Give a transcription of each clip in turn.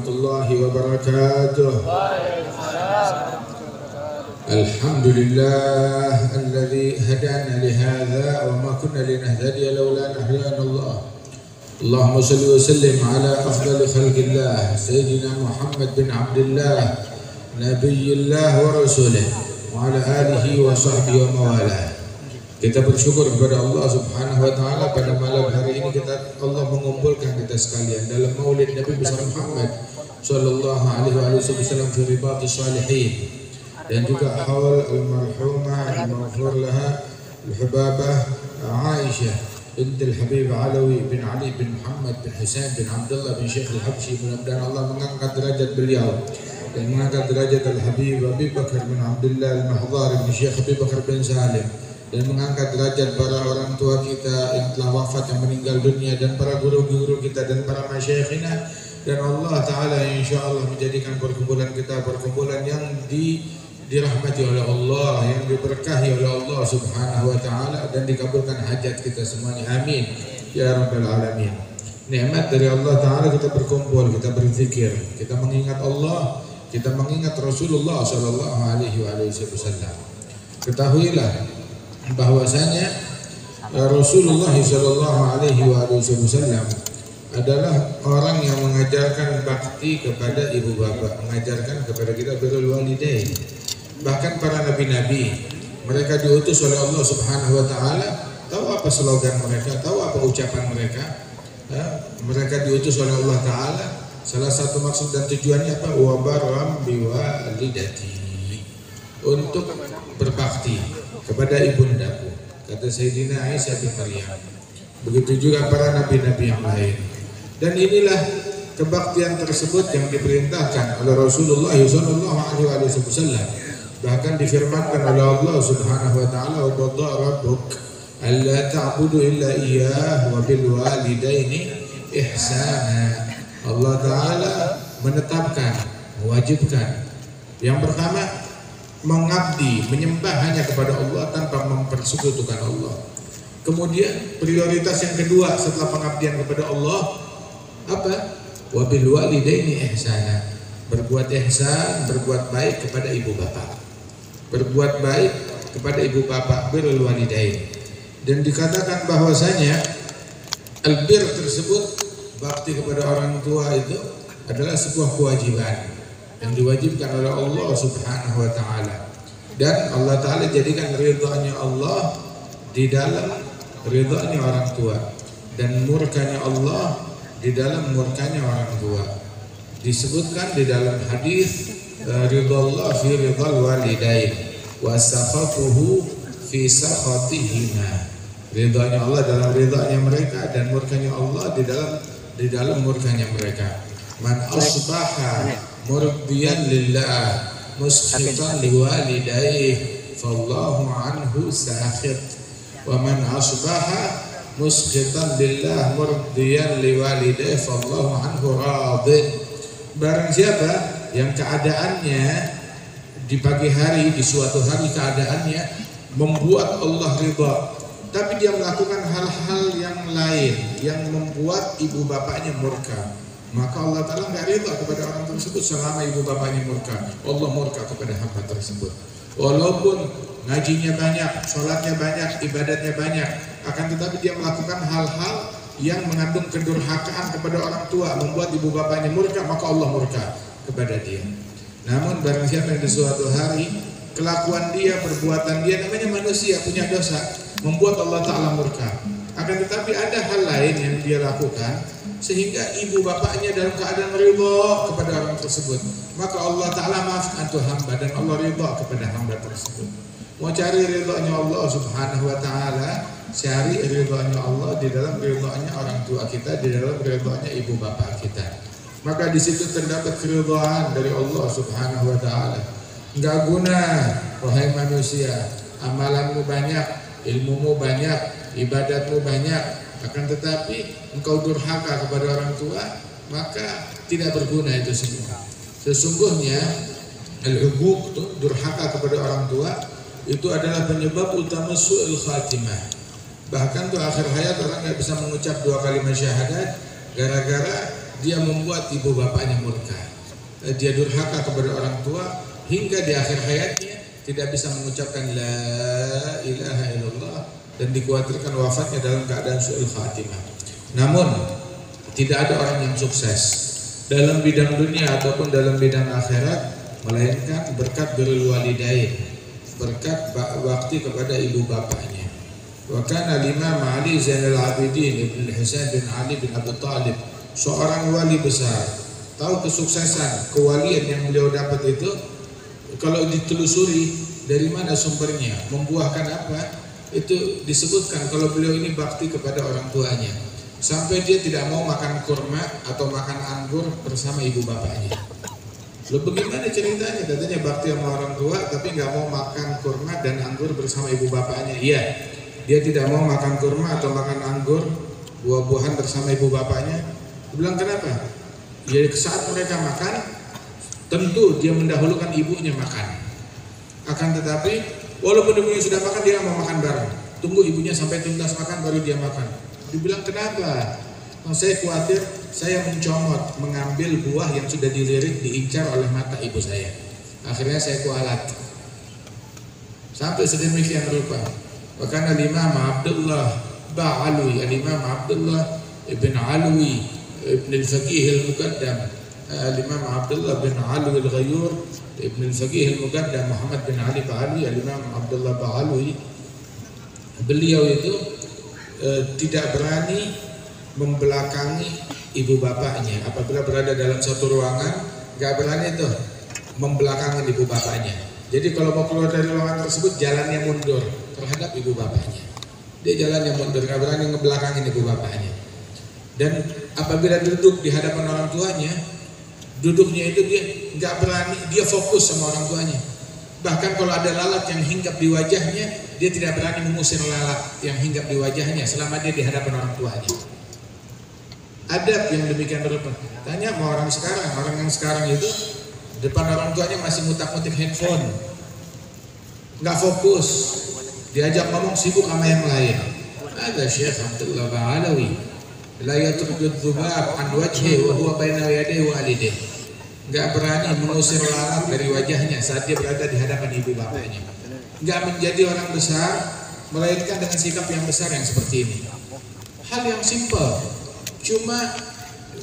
warahmatullahi wabarakatuh. Alhamdulillah alladzi hadana li hadza wa ma kunna linahtadiya laula an hadana Allah. Allahumma shalli wa sallim ala afdali khalqillah sayyidina Muhammad bin Abdullah nabiyillah wa rasulih wa ala alihi wa sahbihi wa mawalah. Kita bersyukur kepada Allah Subhanahu wa taala pada malam hari ini Allah mengumpulkan kita sekalian dalam Maulid Nabi besar Muhammad sallallahu alaihi wasallam fi ribatis salihin, dan juga haul al-marhumah al-maghfur laha al-hubabah Aisyah bint al-Habib Alawi bin Ali bin Muhammad bin Husain bin Abdullah bin Syekh al-Habsyi. Mudah-mudahan Allah mengangkat derajat beliau dan mengangkat derajat al-Habib Abi Bakar bin Abdullah al-Mahdhar bin Syekh Abi Bakar bin Salim, dan mengangkat derajat para orang tua kita yang telah wafat, yang meninggal dunia, dan para guru-guru kita dan para masyayikhina. Dan Allah Ta'ala insyaAllah menjadikan perkumpulan kita perkumpulan yang dirahmati oleh Allah, yang diberkahi oleh Allah Subhanahu wa Ta'ala, dan dikabulkan hajat kita semuanya, amin ya rabbal alamin. Nikmat dari Allah Ta'ala kita berkumpul, kita berzikir, kita mengingat Allah, kita mengingat Rasulullah Sallallahu Alaihi Wasallam. Ketahuilah bahwasanya Rasulullah Sallallahu Alaihi Wasallam adalah orang yang mengajarkan bakti kepada ibu bapak, mengajarkan kepada kita birrul walidain. Bahkan para nabi-nabi, mereka diutus oleh Allah Subhanahu wa taala. Tahu apa slogan mereka? Tahu apa ucapan mereka? Mereka diutus oleh Allah Ta'ala. Salah satu maksud dan tujuannya apa? Wa barram biwalidati, untuk berbakti kepada ibundaku, kata Sayyidina Aisyah bin Maryam. Begitu juga para nabi-nabi yang lain. Dan inilah kebaktian tersebut yang diperintahkan oleh Rasulullah SAW. Bahkan difirmankan oleh Allah Subhanahu wa taala, wa qadara rabbuk alla ta'budu illa iyyah wa bil walidaini ihsana. Allah Ta'ala menetapkan, mewajibkan yang pertama, mengabdi, menyembah hanya kepada Allah tanpa mempersekutukan Allah. Kemudian prioritas yang kedua setelah pengabdian kepada Allah apa? Wabil walidaini ihsana, berbuat ihsan, berbuat baik kepada ibu bapak. Berbuat baik kepada ibu bapak, birrul walidain. Dan dikatakan bahwasanya albir tersebut, bakti kepada orang tua itu adalah sebuah kewajiban yang diwajibkan oleh Allah Subhanahu wa taala. Dan Allah Ta'ala jadikan ridhanya Allah di dalam ridhanya orang tua, dan murkanya Allah di dalam murkanya orang tua. Disebutkan di dalam hadis ridhallah fi ridhal walidain wa sakhatuhu fi sakhatihima. Ridhanya Allah dalam ridhanya mereka, dan murkanya Allah di dalam murkanya mereka. Man asbaha murdiyan lillah muskhitan liwalidayhi fallahu anhu sakhit, wa man asbaha muskhitan lillah murdiyan liwalidayhi fallahu anhu radin. Barang siapa yang keadaannya di pagi hari, di suatu hari keadaannya membuat Allah ridha, tapi dia melakukan hal-hal yang lain yang membuat ibu bapaknya murka, maka Allah Ta'ala nggak ridha kepada orang tersebut selama ibu bapaknya murka. Allah murka kepada hamba tersebut. Walaupun ngajinya banyak, sholatnya banyak, ibadatnya banyak, akan tetapi dia melakukan hal-hal yang mengandung kedurhakaan kepada orang tua, membuat ibu bapaknya murka, maka Allah murka kepada dia. Namun barang siapa yang di suatu hari kelakuan dia, perbuatan dia, namanya manusia punya dosa, membuat Allah Ta'ala murka, akan tetapi ada hal lain yang dia lakukan sehingga ibu bapaknya dalam keadaan ridha kepada orang tersebut, maka Allah Ta'ala maafkan tuh hamba, dan Allah ridha kepada hamba tersebut. Mau cari ridhanya Allah Subhanahu wa Ta'ala, cari ridhanya Allah di dalam ridhanya orang tua kita, di dalam ridhanya ibu bapak kita. Maka di situ terdapat keridhaan dari Allah Subhanahu wa Ta'ala. Enggak guna wahai manusia, amalanmu banyak, ilmumu banyak, ibadatmu banyak, akan tetapi engkau durhaka kepada orang tua, maka tidak berguna itu semua. Sesungguhnya al-uquq, durhaka kepada orang tua, itu adalah penyebab utama su'il khatimah. Bahkan tuh akhir hayat orang nggak bisa mengucap 2 kalimat syahadat gara-gara dia membuat ibu bapaknya murka. Dia durhaka kepada orang tua hingga di akhir hayatnya tidak bisa mengucapkan la ilaha illallah dan dikhawatirkan wafatnya dalam keadaan su'ul khatimah. Namun tidak ada orang yang sukses dalam bidang dunia ataupun dalam bidang akhirat melainkan berkat birrul walidain, berkat bakti kepada ibu bapaknya. Wa kana Imam Ali Zainal Abidin Ibn Husain bin Ali bin Abi Thalib, seorang wali besar. Tahu kesuksesan, kewalian yang beliau dapat itu kalau ditelusuri dari mana sumbernya, membuahkan apa, itu disebutkan kalau beliau ini bakti kepada orang tuanya. Sampai dia tidak mau makan kurma atau makan anggur bersama ibu bapaknya. Loh bagaimana ceritanya? Katanya bakti sama orang tua tapi nggak mau makan kurma dan anggur bersama ibu bapaknya. Iya, dia tidak mau makan kurma atau makan anggur, buah-buahan bersama ibu bapaknya. Dia bilang kenapa? Jadi saat mereka makan, tentu dia mendahulukan ibunya makan. Akan tetapi, walaupun ibunya sudah makan, dia mau makan bareng. Tunggu ibunya sampai tuntas makan, baru dia makan. Dibilang kenapa? Saya khawatir saya mencomot, mengambil buah yang sudah dilirik, diincar oleh mata ibu saya. Akhirnya saya kualat. Sampai sedemikian rupa. Bahkan Imam Abdullah Ba'alwi, Imam Abdullah Ibn Alwi Ibn al-Faqih al-Muqaddam, Imam Abdullah bin Alwi al-Ghayur, Ibn al-Faqih al-Muqaddam Muhammad bin Ali Ba'alwi, Imam Abdullah Ba'alwi, beliau itu tidak berani membelakangi ibu bapaknya. Apabila berada dalam satu ruangan, gak berani tuh membelakangi ibu bapaknya. Jadi kalau mau keluar dari ruangan tersebut, jalannya mundur terhadap ibu bapaknya. Dia jalannya mundur, gak berani ngebelakangin ibu bapaknya. Dan apabila duduk di hadapan orang tuanya, duduknya itu dia nggak berani, dia fokus sama orang tuanya. Bahkan kalau ada lalat yang hinggap di wajahnya, dia tidak berani mengusir lalat yang hinggap di wajahnya selama dia di hadapan orang tuanya. Adab yang demikian rupa. Tanya sama orang yang sekarang itu depan orang tuanya masih ngutak-ngutik handphone, nggak fokus, diajak ngomong sibuk sama yang lain. Ada Syekh Abdullah Ba'alawi, la yatrujud dzubab an wajhi wa huwa baina yadayhi walidayhi. Enggak berani mengusir lalat dari wajahnya saat dia berada di hadapan ibu bapaknya. Enggak menjadi orang besar melainkan dengan sikap yang besar yang seperti ini. Hal yang simpel, cuma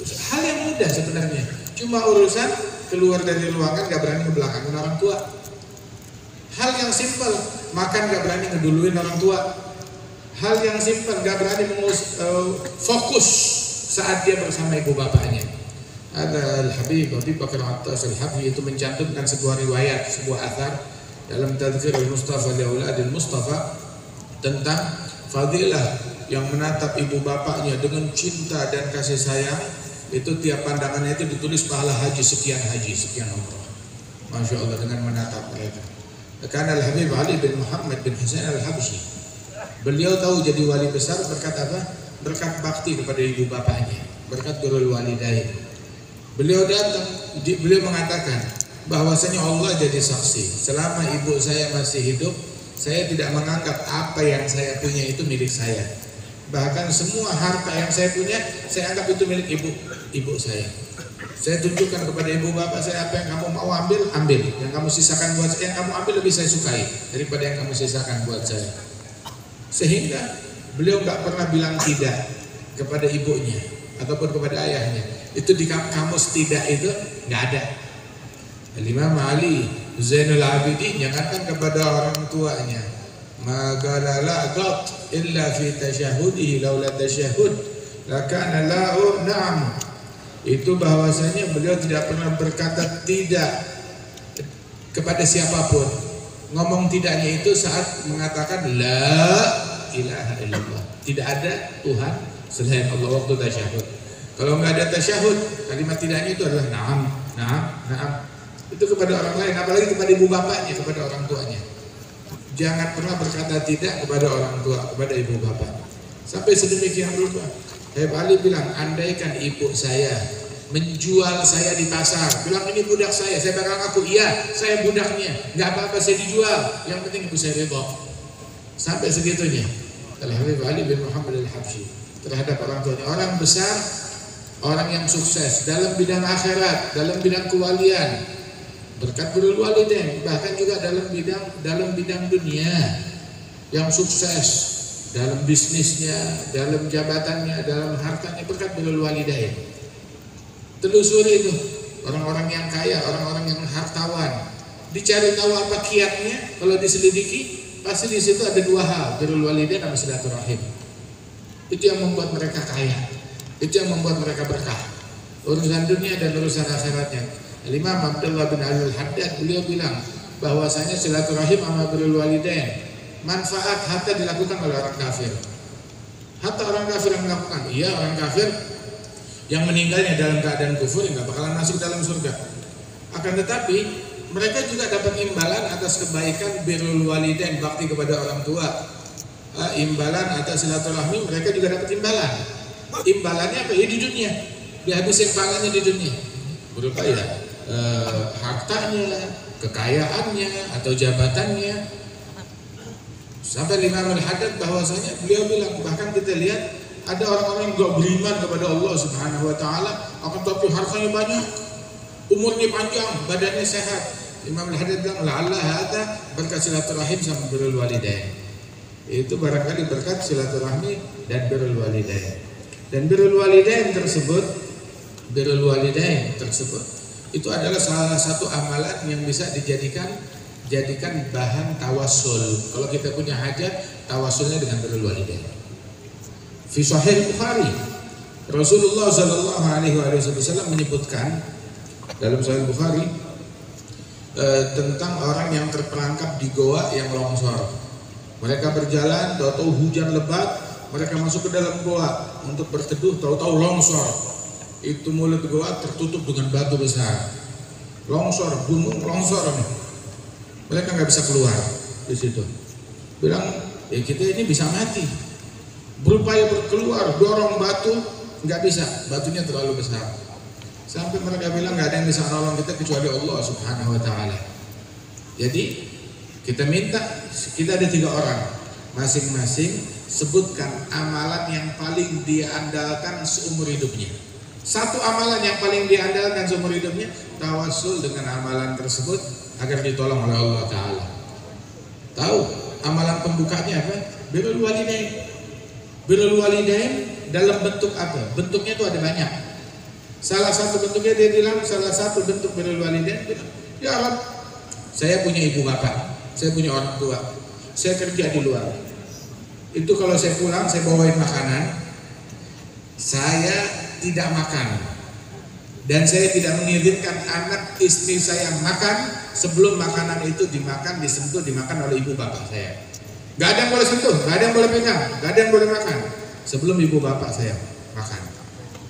hal yang mudah sebenarnya. Cuma urusan keluar dari ruangan enggak berani ngebelakangin orang tua. Hal yang simpel, makan enggak berani ngeduluin orang tua. Hal yang simpel, gak berani fokus saat dia bersama ibu bapaknya. Ada Al-Habib Abi Bakar Attas Al-Habib itu mencantumkan sebuah riwayat, sebuah athar dalam Tadhkir Al-Mustafa li Auladil Mustafa tentang fadilah yang menatap ibu bapaknya dengan cinta dan kasih sayang. Itu tiap pandangannya itu ditulis pahala haji, sekian umrah. Masya Allah dengan menatap mereka. Karena Al-Habib Ali bin Muhammad bin Husain Al-Habsyi, beliau tahu jadi wali besar berkat apa? Berkat bakti kepada ibu bapaknya, berkat birrul walidain. Beliau datang, beliau mengatakan bahwasanya Allah jadi saksi. Selama ibu saya masih hidup, saya tidak menganggap apa yang saya punya itu milik saya. Bahkan semua harta yang saya punya, saya anggap itu milik ibu saya. Saya tunjukkan kepada ibu bapak saya, apa yang kamu mau ambil, yang kamu sisakan buat saya, yang kamu ambil lebih saya sukai daripada yang kamu sisakan buat saya. Sehingga beliau nggak pernah bilang tidak kepada ibunya ataupun kepada ayahnya. Itu di kamus tidak itu nggak ada. Imam Ali Zainul Abidin jangankan kepada orang tuanya, magala la qat illa fi tasyahudihi laula tasyahud lakana lahu na'am. Itu bahwasanya beliau tidak pernah berkata tidak kepada siapapun. Ngomong tidaknya itu saat mengatakan la ilaha illallah, tidak ada Tuhan selain Allah waktu tasyahud. Kalau nggak ada tasyahud, kalimat tidaknya itu adalah na'am. Itu kepada orang lain, apalagi kepada ibu bapaknya, kepada orang tuanya. Jangan pernah berkata tidak kepada orang tua, kepada ibu bapak. Sampai sedemikian rupa. Habib Ali bilang, andaikan ibu saya menjual saya di pasar, bilang ini budak saya bakal ngaku iya saya budaknya, nggak apa-apa saya dijual, yang penting ibu saya ridho. Sampai segitunya Al-Habib Ali bin Muhammad Al-Habsyi terhadap orang tuanya. Orang besar orang yang sukses dalam bidang akhirat, dalam bidang kewalian, berkat birrul walidain. Bahkan juga dalam bidang dunia, yang sukses dalam bisnisnya, dalam jabatannya, dalam hartanya, berkat birrul walidain. Telusuri itu orang-orang yang kaya, orang-orang yang hartawan, dicari tahu apa kiatnya. Kalau diselidiki, pasti di situ ada dua hal, birrul walidain sama silaturahim. Itu yang membuat mereka kaya, itu yang membuat mereka berkah, urusan dunia dan urusan akhiratnya. Imam Abdullah bin Al-Haddad beliau bilang bahwasanya silaturahim sama birrul walidain manfaat hatta dilakukan oleh orang kafir. Hatta orang kafir yang melakukan, iya orang kafir yang meninggalnya dalam keadaan kufur nggak bakalan masuk dalam surga. Akan tetapi mereka juga dapat imbalan atas kebaikan birrul walidain, bakti kepada orang tua. Imbalan atas silaturahmi, mereka juga dapat imbalan. Imbalannya apa? Ya di dunia, dihabisin pahalanya di dunia, berupa ya hartanya, kekayaannya atau jabatannya. Sampai Imam Al-Haddad bahwasanya beliau bilang, bahkan kita lihat ada orang-orang yang gak beriman kepada Allah Subhanahu wa taala, akan tapi hartanya banyak, umurnya panjang, badannya sehat. Imam Al-Haddad bilang, la'alla hadza berkat silaturahim sama birrul walidain. Itu barangkali berkat silaturahmi dan birrul walidain. Dan birrul walidain tersebut itu adalah salah satu amalan yang bisa dijadikan bahan tawassul. Kalau kita punya hajat, tawassulnya dengan birrul walidain. Fi Sahih Bukhari, Rasulullah sallallahu alaihi wasallam menyebutkan dalam Sahih Bukhari tentang orang yang terperangkap di goa yang longsor. Mereka berjalan, tahu-tahu hujan lebat, mereka masuk ke dalam goa untuk berteduh, tahu-tahu longsor. Itu mulut goa tertutup dengan batu besar. Longsor, gunung longsor nih. Mereka nggak bisa keluar di situ. Bilang, ya kita ini bisa mati. Berupaya keluar, dorong batu, nggak bisa, batunya terlalu besar. Sampai mereka bilang nggak ada yang bisa nolong kita kecuali Allah Subhanahu wa taala. Jadi kita minta, kita ada 3 orang, masing-masing sebutkan amalan yang paling dia andalkan seumur hidupnya. Satu amalan yang paling dia andalkan seumur hidupnya, tawassul dengan amalan tersebut agar ditolong oleh Allah Ta'ala. Tahu amalan pembukanya apa? Birrul walidain. Birrul walidain dalam bentuk apa? Bentuknya itu ada banyak. Salah satu bentuknya dia bilang, salah satu bentuk birrul walidain, ya Allah, saya punya ibu bapak, saya punya orang tua, saya kerja di luar. Itu kalau saya pulang, saya bawain makanan, saya tidak makan, dan saya tidak mengizinkan anak istri saya makan sebelum makanan itu dimakan, disentuh, dimakan oleh ibu bapak saya. Gak ada yang boleh sentuh, gak ada yang boleh pegang, gak ada yang boleh makan sebelum ibu bapak saya makan.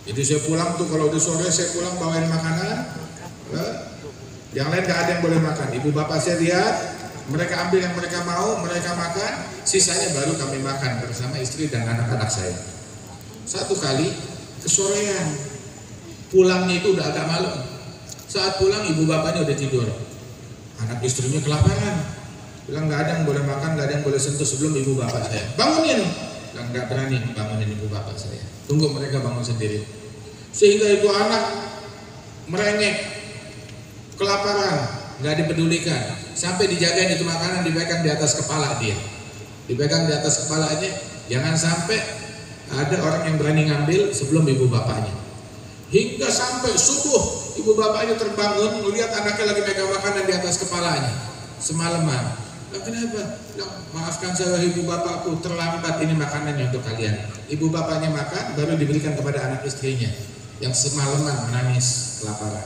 Jadi saya pulang tuh, kalau udah sore saya pulang bawain makanan, yang lain gak ada yang boleh makan. Ibu bapak saya lihat, mereka ambil yang mereka mau, mereka makan, sisanya baru kami makan bersama istri dan anak-anak saya. Satu kali kesorean, pulangnya itu udah agak malam. Saat pulang ibu bapaknya udah tidur, anak istrinya kelaparan, bilang nggak ada yang boleh makan, nggak ada yang boleh sentuh sebelum ibu bapak saya. Bangunin, bilang nggak berani bangunin ibu bapak saya, tunggu mereka bangun sendiri. Sehingga itu anak merengek, kelaparan, nggak dipedulikan, sampai dijagain itu makanan, dipegang di atas kepala dia, dipegang di atas kepalanya, jangan sampai ada orang yang berani ngambil sebelum ibu bapaknya. Hingga sampai subuh ibu bapaknya terbangun melihat anaknya lagi pegang makanan di atas kepalanya semalaman. Nah, kenapa? Nah, maafkan saya ibu bapakku, terlambat ini makanannya untuk kalian. Ibu bapaknya makan baru diberikan kepada anak istrinya yang semalaman menangis kelaparan.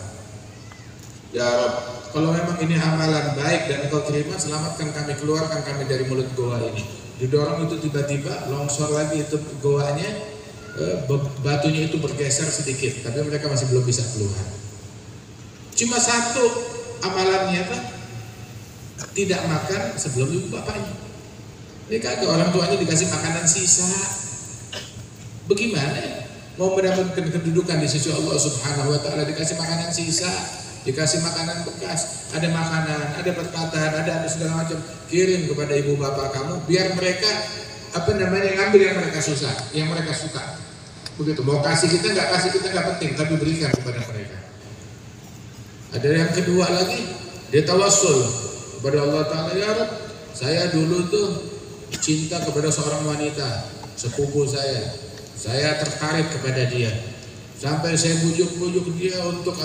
Ya Rabb, kalau memang ini amalan baik dan Engkau terima, selamatkan kami, keluarkan kami dari mulut goa ini. Didorong itu tiba-tiba longsor lagi itu goanya, batunya itu bergeser sedikit, tapi mereka masih belum bisa keluar. Cuma satu amalannya apa? Tidak makan sebelum ibu bapaknya. Ini kagak, orang tuanya dikasih makanan sisa. Bagaimana mau mendapatkan kedudukan di sisi Allah Subhanahu wa taala, dikasih makanan sisa, dikasih makanan bekas, ada makanan, ada perkataan, ada segala macam, kirim kepada ibu bapak kamu biar mereka ngambil yang mereka susah, yang mereka suka. Begitu, mau kasih kita nggak penting, tapi berikan kepada mereka. Ada yang kedua lagi, dia tawassul kepada Allah Ta'ala, ya Rabb, saya dulu tuh cinta kepada seorang wanita, sepupu saya tertarik kepada dia, sampai saya bujuk-bujuk dia untuk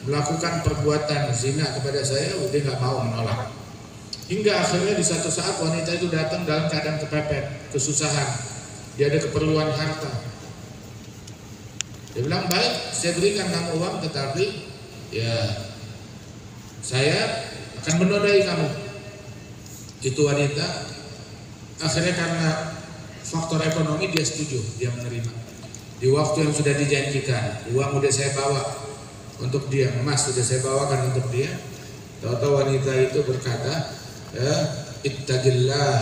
melakukan perbuatan zina kepada saya, dia nggak mau, menolak. Hingga akhirnya di satu saat wanita itu datang dalam keadaan kepepet, kesusahan, dia ada keperluan harta. Dia bilang, baik, saya berikan kamu uang, tetapi ya saya akan menodai kamu. Itu wanita akhirnya karena faktor ekonomi dia setuju, dia menerima. Di waktu yang sudah dijanjikan, uang udah saya bawa untuk dia, emas sudah saya bawakan untuk dia. Tahu-tahu wanita itu berkata, ittaqillah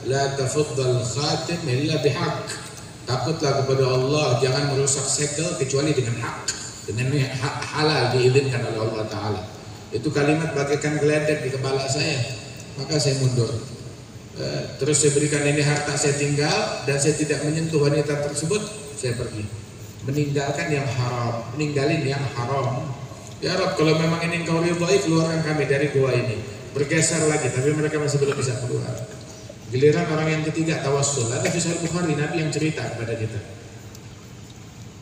la tafaddal khatim illa bihaq. Takutlah kepada Allah, jangan merusak segel kecuali dengan hak, dengan hak halal diizinkan oleh Allah Ta'ala. Itu kalimat bagaikan geledek di kepala saya, maka saya mundur. Terus saya berikan ini harta, saya tinggal, dan saya tidak menyentuh wanita tersebut, saya pergi. Meninggalkan yang haram, meninggalin yang haram. Ya Rabb, kalau memang ini Engkau ridhai, keluarkan kami dari gua ini. Bergeser lagi, tapi mereka masih belum bisa keluar. Giliran orang yang ketiga tawassul. Ada di Sahih Bukhari, Nabi yang cerita kepada kita.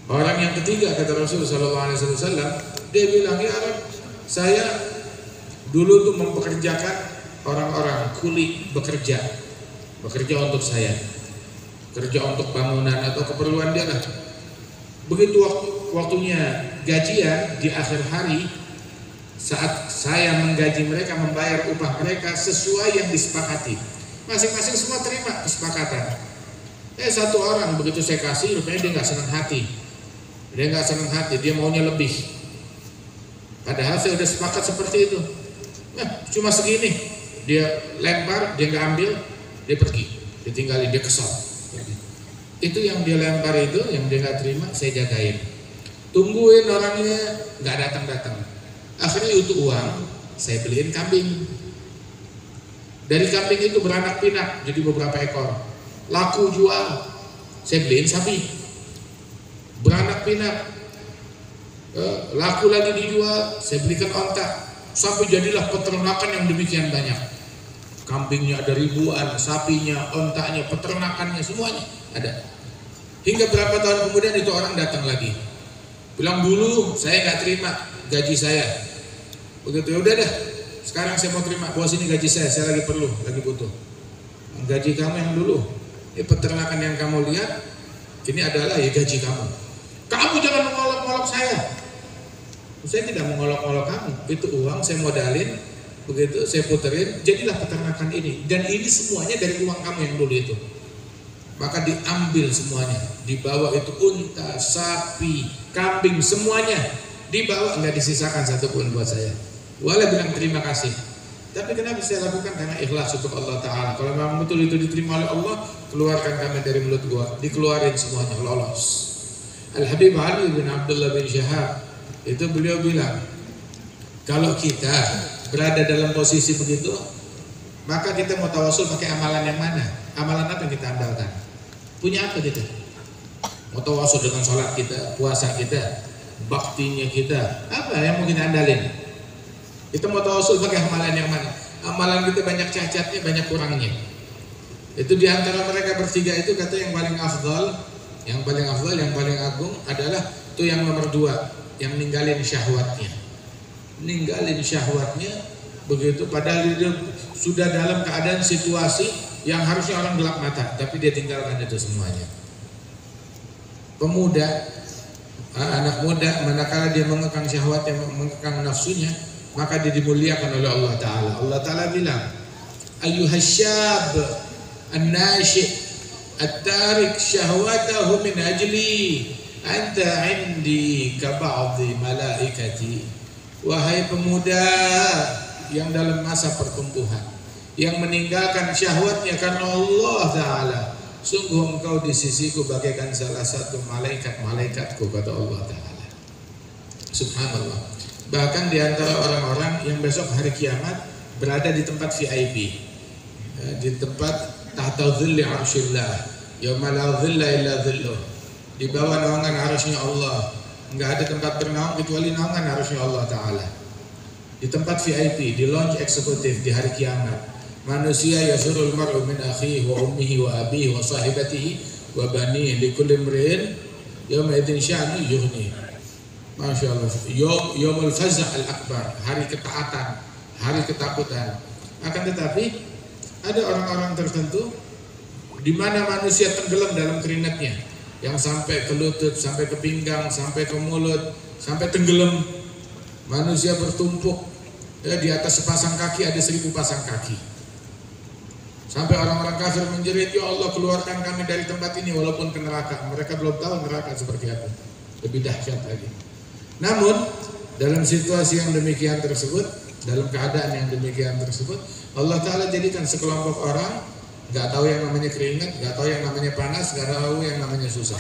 Orang yang ketiga, kata Rasulullah SAW, dia bilang, ya Rabb, saya dulu tuh mempekerjakan orang-orang kuli bekerja untuk saya, kerja untuk bangunan atau keperluan dia lah. Begitu waktunya gajian di akhir hari, saat saya menggaji mereka, membayar upah mereka sesuai yang disepakati, masing-masing semua terima kesepakatan. Satu orang begitu saya kasih, rupanya dia nggak senang hati, dia maunya lebih. Padahal saya udah sepakat seperti itu. Nah, cuma segini, dia lempar, dia nggak ambil, dia pergi, dia tinggalin, dia kesal. Itu yang dia lempar itu, yang dia nggak terima, saya jagain. Tungguin orangnya nggak datang. Akhirnya itu uang, saya beliin kambing. Dari kambing itu beranak pinak jadi beberapa ekor. Laku jual, saya beliin sapi. Beranak pinak, laku lagi dijual, saya belikan onta. Sampai jadilah peternakan yang demikian banyak. Kambingnya ada ribuan, sapinya, ontanya, peternakannya, semuanya ada. Hingga berapa tahun kemudian itu orang datang lagi, bilang, dulu saya nggak terima gaji saya. Begitu, ya udah dah, sekarang saya mau terima, bos ini gaji saya lagi perlu, lagi butuh. Gaji kamu yang dulu, peternakan yang kamu lihat, ini adalah ya gaji kamu. Kamu jangan mengolok-olok saya. Saya tidak mengolok-olok kamu, itu uang saya modalin, begitu saya puterin, jadilah peternakan ini. Dan ini semuanya dari uang kamu yang dulu itu. Maka diambil semuanya, dibawa itu unta, sapi, kambing, semuanya dibawa, nggak disisakan satupun buat saya. Wala bilang terima kasih. Tapi kenapa saya lakukan? Karena ikhlas untuk Allah Ta'ala. Kalau memang betul itu diterima oleh Allah, keluarkan kami dari mulut gua. Dikeluarin semuanya, lolos. Al-Habib Ali bin Abdullah bin Syahab, itu beliau bilang, kalau kita berada dalam posisi begitu, maka kita mau tawasul pakai amalan yang mana? Amalan apa yang kita andalkan? Punya apa kita? Mau tawasul dengan sholat kita, puasa kita, baktinya kita, apa yang mau kita andalin? Kita mau tawasul pakai amalan yang mana? Amalan kita banyak cacatnya, banyak kurangnya. Itu diantara mereka bertiga itu kata yang paling afdal, yang paling agung adalah itu yang nomor 2, yang ninggalin syahwatnya. Ninggalin syahwatnya begitu, padahal dia sudah dalam keadaan situasi yang harusnya orang gelap mata, tapi dia tinggalkan itu semuanya. Pemuda, anak muda, manakala dia mengekang syahwatnya, mengekang nafsunya, maka dia dimuliakan oleh Allah Ta'ala. Allah Ta'ala bilang, ayyuhasyab an-nashi' at-tarik syahwatahu min ajli anta indi kaba'adhi malaikati. Wahai pemuda yang dalam masa pertumbuhan, yang meninggalkan syahwatnya karena Allah Ta'ala, sungguh engkau di sisiku bagaikan salah satu malaikat-malaikatku, kata Allah Ta'ala. Subhanallah. Bahkan diantara orang-orang yang besok hari kiamat berada di tempat VIP, di tempat tahta dhilli arshillah, yauma la dhilla illa dhilluh, di bawah naungan arasy-Nya Allah. Enggak ada tempat bernaung kecuali naungan arasy-Nya Allah Ta'ala. Di tempat VIP, di lounge eksekutif di hari kiamat, manusia yafirul mar'u min akhihi wa ummihi wa abihi wa sahibatihi wa banihi likulli imrin yawma idzin sya'nu yughni. Masya Allah. Yaumul faza'il akbar, hari ketaatan, hari ketakutan. Akan tetapi ada orang-orang tertentu di mana manusia tenggelam dalam keringatnya, yang sampai ke lutut, sampai ke pinggang, sampai ke mulut, sampai tenggelam. Manusia bertumpuk ya, di atas sepasang kaki ada 1000 pasang kaki. Sampai orang-orang kafir menjerit, ya Allah keluarkan kami dari tempat ini walaupun ke neraka. Mereka belum tahu neraka seperti apa, lebih dahsyat lagi. Namun dalam situasi yang demikian tersebut, dalam keadaan yang demikian tersebut, Allah Ta'ala jadikan sekelompok orang gak tahu yang namanya keringat, gak tahu yang namanya panas, gak tahu yang namanya susah.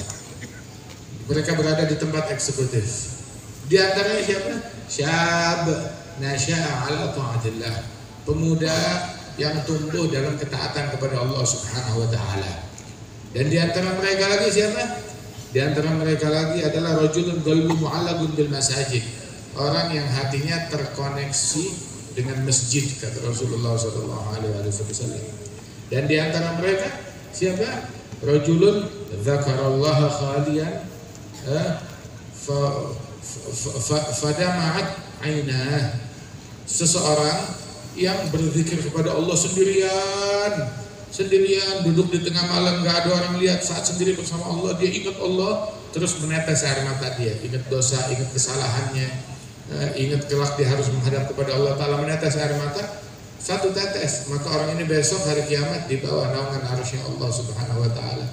Mereka berada di tempat eksekutif. Di antaranya siapa? Syab nasya'a ala ta'atillah, pemuda yang tumbuh dalam ketaatan kepada Allah Subhanahu wa Ta'ala. Dan di antara mereka lagi siapa? Di antara mereka lagi adalah rajulun qalbu mu'allaqun bil masajid, orang yang hatinya terkoneksi dengan masjid, kata Rasulullah sallallahu alaihi wasallam. Dan di antara mereka siapa? Rajulun dzakarallaha khaliyan fadama'at 'ainah, seseorang yang berzikir kepada Allah sendirian, duduk di tengah malam, gak ada orang lihat, saat sendiri bersama Allah, dia ingat Allah, terus menetes air mata dia, ingat dosa, ingat kesalahannya, ingat kelak dia harus menghadap kepada Allah Ta'ala, menetes air mata, satu tetes, maka orang ini besok hari kiamat di bawah naungan arasy-Nya Allah Subhanahu wa Ta'ala.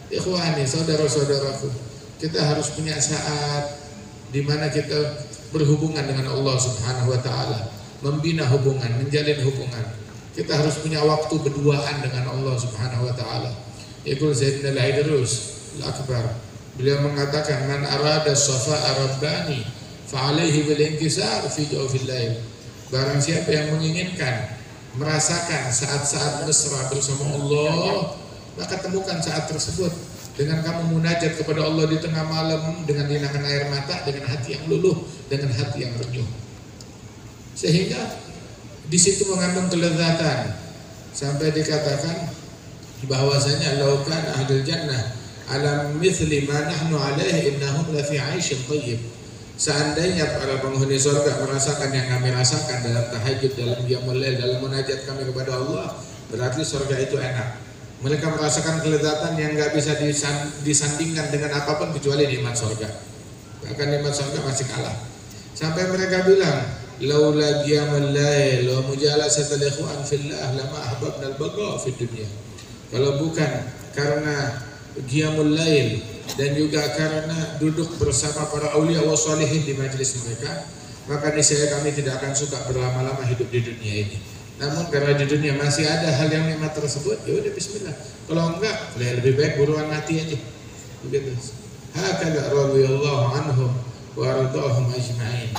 Ikhwani, saudara-saudaraku, kita harus punya saat di mana kita berhubungan dengan Allah Subhanahu wa Ta'ala, membina hubungan, menjalin hubungan. Kita harus punya waktu berduaan dengan Allah Subhanahu wa Ta'ala. Yaqul Sayyidina Al-Aidrus Al-Akbar, beliau mengatakan, man arada safa'a rabbani fa'alaihi bil inkisar fi jawfil lail. Barang siapa yang menginginkan merasakan saat-saat mesra bersama Allah, maka temukan saat tersebut dengan kamu munajat kepada Allah di tengah malam, dengan hinangan air mata, dengan hati yang luluh, dengan hati yang renyuh. Sehingga di situ mengandung kelezatan, sampai dikatakan bahwasanya laukan ahlul jannah alam mithli ma nahnu alaihi innahum la fi 'aisyin thayyib. Seandainya para penghuni surga merasakan yang kami rasakan dalam tahajud, dalam qiyamul lail, dalam munajat kami kepada Allah, berarti surga itu enak. Mereka merasakan kelezatan yang enggak bisa disandingkan dengan apapun kecuali nikmat surga. Bahkan nikmat surga masih kalah. Sampai mereka bilang, laula qiyamul lail wa mujalasatul ikhwan fillah lama ahbabna al-baqa fid dunya. Kalau bukan karena qiyamul lail dan juga karena duduk bersama para aulia wa shalihin di majelis mereka, maka niscaya kami tidak akan suka berlama-lama hidup di dunia ini. Namun karena di dunia masih ada hal yang nikmat tersebut, ya udah bismillah. Kalau enggak, lebih baik buruan mati aja. Begitu. Hakadha radhiyallahu anhum wa radahum ajma'in.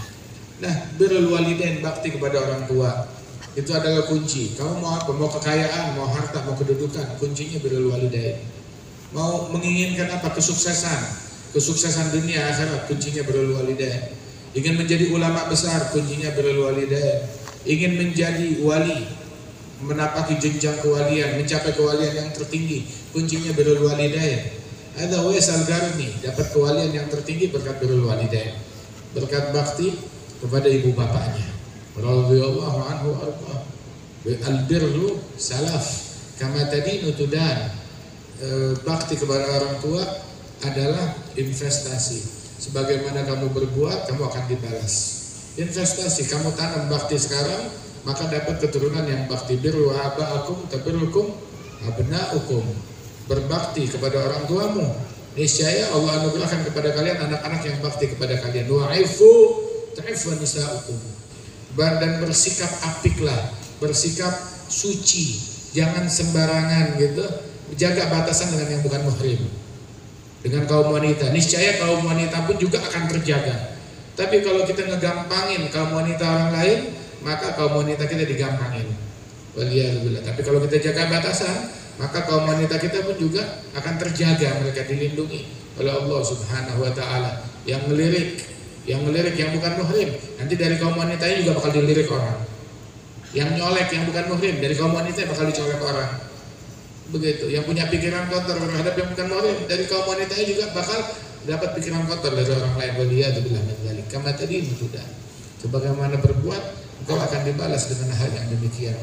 Nah, birrul walidain, bakti kepada orang tua, itu adalah kunci. Kamu mau apa? Mau kekayaan, mau harta, mau kedudukan, kuncinya birrul walidain. Mau menginginkan apa? Kesuksesan dunia akhirat, kuncinya birrul walidain. Ingin menjadi ulama besar, kuncinya birrul walidain. Ingin menjadi wali, menapaki jenjang kewalian, mencapai kewalian yang tertinggi, kuncinya birrul walidain. Ada Uwais Al-Qarni, dapat kewalian yang tertinggi berkat birrul walidain, berkat bakti kepada ibu bapaknya. Radhiyallahu anhu arba. Al-birru salaf kama tadinu tudan. Bakti kepada orang tua adalah investasi. Sebagaimana kamu berbuat, kamu akan dibalas. Investasi, kamu tanam bakti sekarang, maka dapat keturunan yang bakti. Birru aba'akum tabirrukum abna'ukum. Berbakti kepada orang tuamu, niscaya Allah anugerahkan kepada kalian anak-anak yang bakti kepada kalian. Wa'ifu ta'ifwa nisa'ukum. Dan bersikap apiklah, bersikap suci, jangan sembarangan gitu. Jaga batasan dengan yang bukan muhrim, dengan kaum wanita. Niscaya kaum wanita pun juga akan terjaga. Tapi kalau kita ngegampangin kaum wanita orang lain, maka kaum wanita kita digampangin. Waliyahulillah. Tapi kalau kita jaga batasan, maka kaum wanita kita pun juga akan terjaga, mereka dilindungi oleh Allah Subhanahu wa taala. Yang ngelirik yang bukan muhrim, nanti dari kaum wanita juga bakal dilirik orang. Yang nyolek yang bukan muhrim, dari kaum wanita bakal dicolek orang. Begitu. Yang punya pikiran kotor terhadap yang bukan muhrim, dari kaum wanita juga bakal dapat pikiran kotor dari orang lain. Waliyadzubillah min dzalik. Kama tadi sudah. Sebagaimana berbuat, engkau akan dibalas dengan hal yang demikian.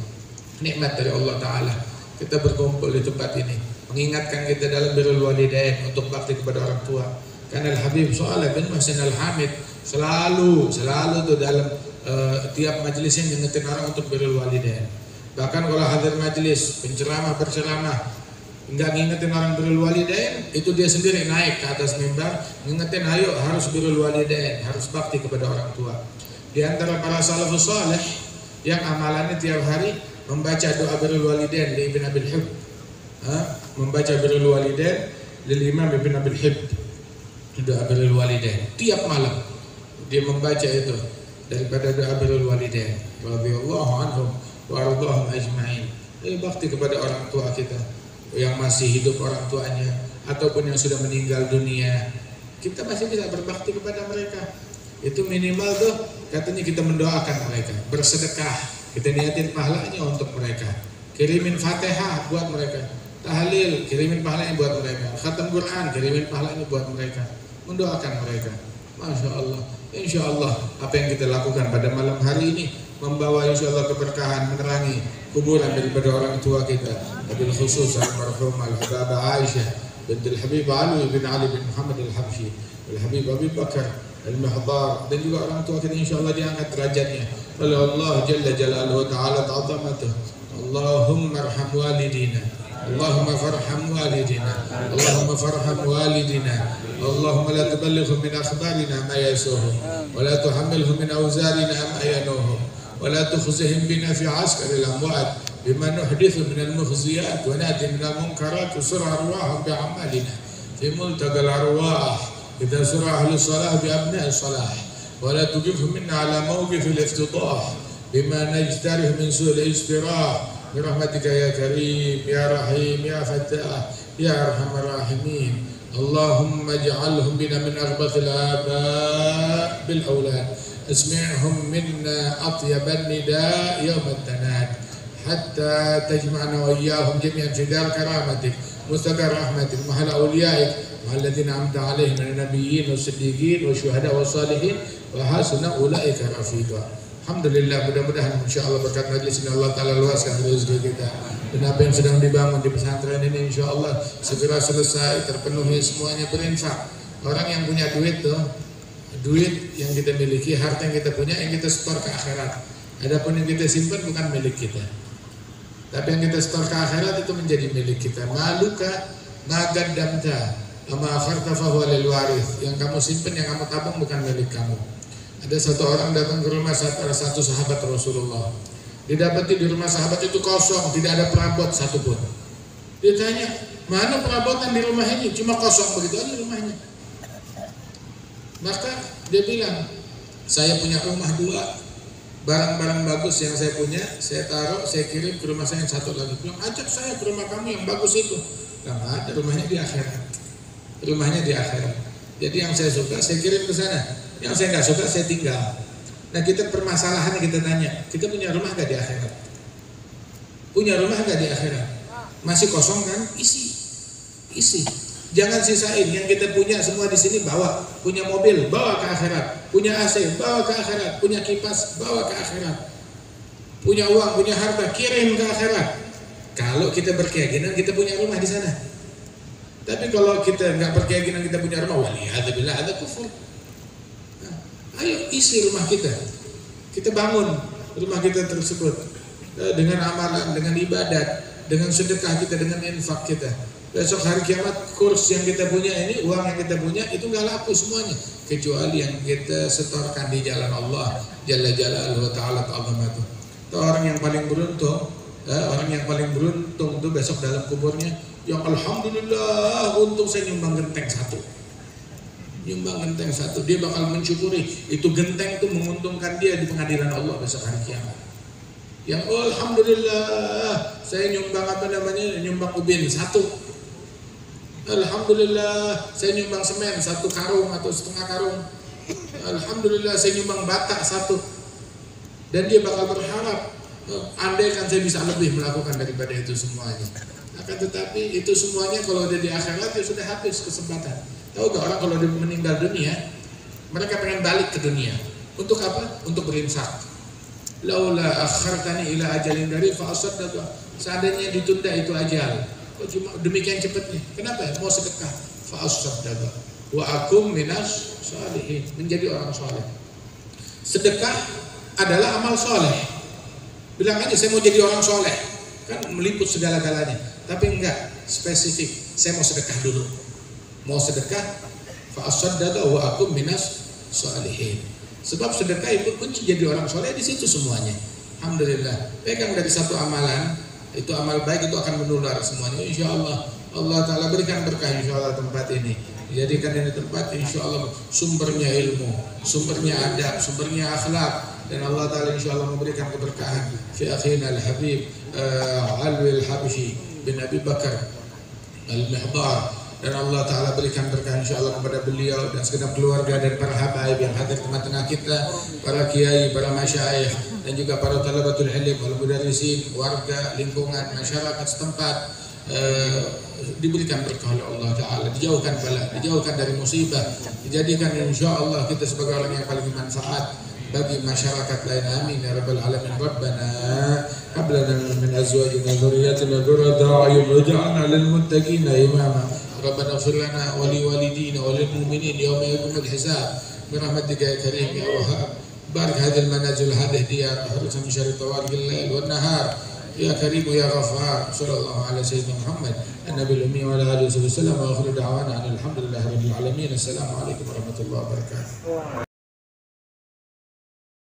Nikmat dari Allah Ta'ala. Kita berkumpul di tempat ini, mengingatkan kita dalam birrul walidain, untuk bakti kepada orang tua. Karena Al-Habib Shalih bin Muhsin Al-Hamid selalu tuh dalam tiap majelisnya ngingetin orang untuk birrul walidain. Bahkan kalau hadir majelis penceramah enggak ngingetin orang birrul walidain, itu dia sendiri naik ke atas mimbar ngingetin, ayo harus birrul walidain, harus bakti kepada orang tua. Di antara para salafus saleh yang amalannya tiap hari membaca doa birrul walidain li Ibn Abil Hib, membaca birrul walidain lil Imam Ibn Abil Hib, doa birrul walidain tiap malam dia membaca itu daripada doa birrul walidain radhiyallahu anhum wa ardhahum ajma'in. Bakti kepada orang tua kita yang masih hidup, orang tuanya ataupun yang sudah meninggal dunia, kita masih bisa berbakti kepada mereka. Itu minimal tuh katanya kita mendoakan mereka, bersedekah, kita niatin pahalanya untuk mereka, kirimin Fatihah buat mereka, tahlil kirimin pahalanya buat mereka, khatam Quran kirimin pahalanya buat mereka, mendoakan mereka. Masya Allah. Insya Allah apa yang kita lakukan pada malam hari ini membawa insya Allah keberkahan, menerangi kuburan daripada orang tua kita, wabil khusus almarhumah Al-Habibah Aisyah bintul Habib Ali bin Ali bin Muhammad Al-Habsyi, Al-Habib Abi Bakar Al-Mahdar, dan juga orang tua kita insya Allah diangkat derajatnya oleh Allah Jalla Jalaluhu Ta'ala ta'zamatuh. Allahumma arham walidina, Allahumma farham walidina, Allahumma farham walidina, Allahumma la tuballighhum min akhbarina ma yasuhum wa la tuhammilhum min awzarina ma yanuhum wa la tukhzihim bina fi askari al-amwat bima nuhdithu min al-mukhziyat wa nati min al-munkarat wa sur'a arwahum bi'amalina fi multaqa al-arwah idha sur'a ahli salah bi'abna'i salah wa la tujibhum minna ala mawqif al-iftidah bima najtarih min su'il istirah birahmatika ya karim ya rahim ya fattah ya arhamar rahimin. Allahumma ij'alhum bina min aghbathil aba' bil awlad asmi'hum minna atyaban nida' yawm at-tanad hatta tajma'na wa iyyahum jami'an fi dar karamatik mustaqar rahmatik mahala awliyaik ma'alladhina amta alaihim min nabiyyin wa siddiqin wa syuhada wa salihin wa hasuna ulaika rafiqa. Alhamdulillah, mudah-mudahan insyaallah berkat majlis ini Allah Ta'ala luaskan rezeki kita, dan apa yang sedang dibangun di pesantren ini insyaallah segera selesai, terpenuhi semuanya, berinfak. Orang yang punya duit tuh, duit yang kita miliki, harta yang kita punya, yang kita setor ke akhirat. Adapun yang kita simpan bukan milik kita, tapi yang kita setor ke akhirat itu menjadi milik kita. Maluka magaddamta ama akharta fa huwa lil warith. Yang kamu simpan, yang kamu tabung bukan milik kamu. Ada satu orang datang ke rumah satu sahabat Rasulullah. Didapati di rumah sahabat itu kosong, tidak ada perabot satupun. Dia tanya, mana perabotan di rumah ini? Cuma kosong begitu aja rumahnya. Maka dia bilang, saya punya rumah 2, barang-barang bagus yang saya punya, saya taruh, saya kirim ke rumah saya yang satu lagi. Bilang, ajak saya ke rumah kamu yang bagus itu. Nah, ada, rumahnya di akhirat. Rumahnya di akhirat. Jadi yang saya suka saya kirim ke sana. Yang saya nggak suka saya tinggal. Nah, kita permasalahannya kita tanya, kita punya rumah nggak di akhirat? Punya rumah nggak di akhirat? Masih kosong kan? Isi. Jangan sisain. Yang kita punya semua di sini bawa. Punya mobil bawa ke akhirat. Punya AC bawa ke akhirat. Punya kipas bawa ke akhirat. Punya uang, punya harta kirim ke akhirat. Kalau kita berkeyakinan kita punya rumah di sana. Tapi kalau kita nggak berkeyakinan kita punya rumah, waliyadzubillah, ada kufur. Ayo isi rumah kita bangun rumah kita tersebut dengan amalan, dengan ibadat, dengan sedekah kita, dengan infak kita. Besok hari kiamat kurs yang kita punya ini, uang yang kita punya itu nggak laku semuanya, kecuali yang kita setorkan di jalan Allah Jalla Jalaluhu Ta'ala ta'zamatuh. Orang yang paling beruntung, tuh besok dalam kuburnya, yang alhamdulillah untung saya nyumbang genteng satu. Dia bakal mensyukuri itu genteng itu menguntungkan dia di pengadilan Allah besok hari kiamat. Yang alhamdulillah saya nyumbang nyumbang ubin 1. Alhamdulillah saya nyumbang semen 1 karung atau setengah karung. Alhamdulillah saya nyumbang bata 1. Dan dia bakal berharap, andai kan saya bisa lebih melakukan daripada itu semuanya. Akan tetapi itu semuanya kalau udah di akhirat ya sudah habis kesempatan. Tahu gak orang kalau dia meninggal dunia, mereka pengen balik ke dunia. Untuk apa? Untuk berinfak. Laula akhartani ila ajalin dari fa asaddaqa. Seandainya ditunda itu ajal. Kok cuma demikian cepatnya? Kenapa? Mau sedekah. Fa asaddaqa wa akum minas sholihin. Menjadi orang soleh. Sedekah adalah amal soleh. Bilang aja saya mau jadi orang soleh. Kan meliput segala-galanya. Tapi enggak spesifik. Saya mau sedekah dulu. Mau sedekah fa asaddaqa wa akum minas sholihin. Sebab sedekah itu kunci jadi orang soleh di situ semuanya. Alhamdulillah. Pegang dari satu amalan, itu amal baik itu akan menular semuanya. Insya Allah Allah Taala berikan berkah insya Allah tempat ini. Jadikan ini tempat insya Allah sumbernya ilmu, sumbernya adab, sumbernya akhlak, dan Allah Taala insya Allah memberikan keberkahan. Fi akhina al-Habib Alwi al-Habshi bin Abi Bakar al-Mihdar. Dan Allah Ta'ala berikan berkah insya Allah kepada beliau dan segenap keluarga dan para habaib yang hadir di tengah-tengah kita, para kiai, para masyayikh, dan juga para talabatul ilm, wal mudarrisin, warga, lingkungan, masyarakat setempat, diberikan berkah oleh Allah Ta'ala, dijauhkan bala, dijauhkan dari musibah, dijadikan insya Allah kita sebagai orang yang paling bermanfaat bagi masyarakat lain. Amin ya rabbal alamin. Rabbana hab lana min azwajina dzurriyyatina qurrata a'yun waj'alna lil muttaqina imama. Rabbana ighfir lana wa li walidina wa lil mu'minin yawma yaqumul hisab birahmatika ya karim ya wahhab. Barik hadhihi al-manazil hadhihi diyar ahrusan min syarri tawariqil lail wan nahar ya karim ya ghaffar. Sallallahu ala sayyidina Muhammad an-nabiyil ummi wa ala alihi wasallam wa akhiru da'wana alhamdulillahi rabbil alamin. Assalamu alaikum warahmatullahi wabarakatuh.